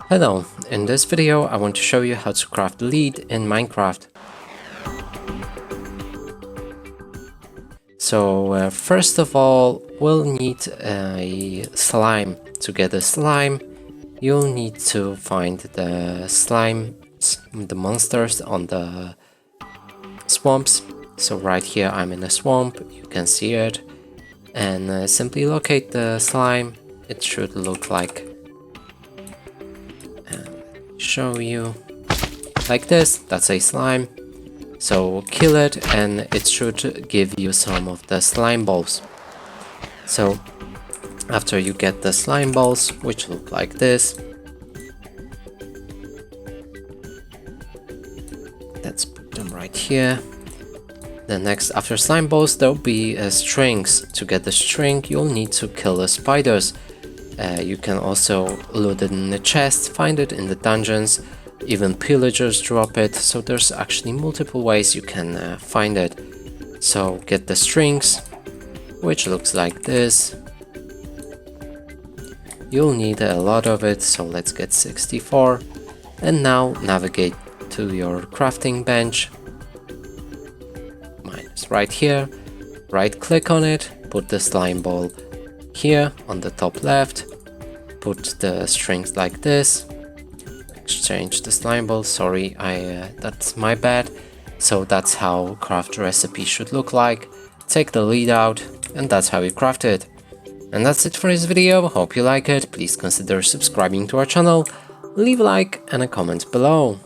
Hello, in this video I want to show you how to craft lead in Minecraft. So first of all, we'll need a slime. To get a slime, you'll need to find the slime, the monsters on the swamps. So right here I'm in a swamp, you can see it, and simply locate the slime. It should look like, show you, like this. That's a slime. So kill it and it should give you some of the slime balls. So after you get the slime balls, which look like this, let's put them right here. Then next, after slime balls, there'll be strings. To get the string, you'll need to kill the spiders. You can also loot it in the chest, find it in the dungeons, even pillagers drop it, so there's actually multiple ways you can find it. So get the strings, which looks like this. You'll need a lot of it, so let's get 64. And now navigate to your crafting bench. Mine is right here. Right click on it, put the slime ball here on the top left, put the strings like this, exchange the slime ball. Sorry, that's my bad. So that's how craft recipe should look like. Take the lead out, and that's how you craft it. And that's it for this video. Hope you like it. Please consider subscribing to our channel, leave a like and a comment below.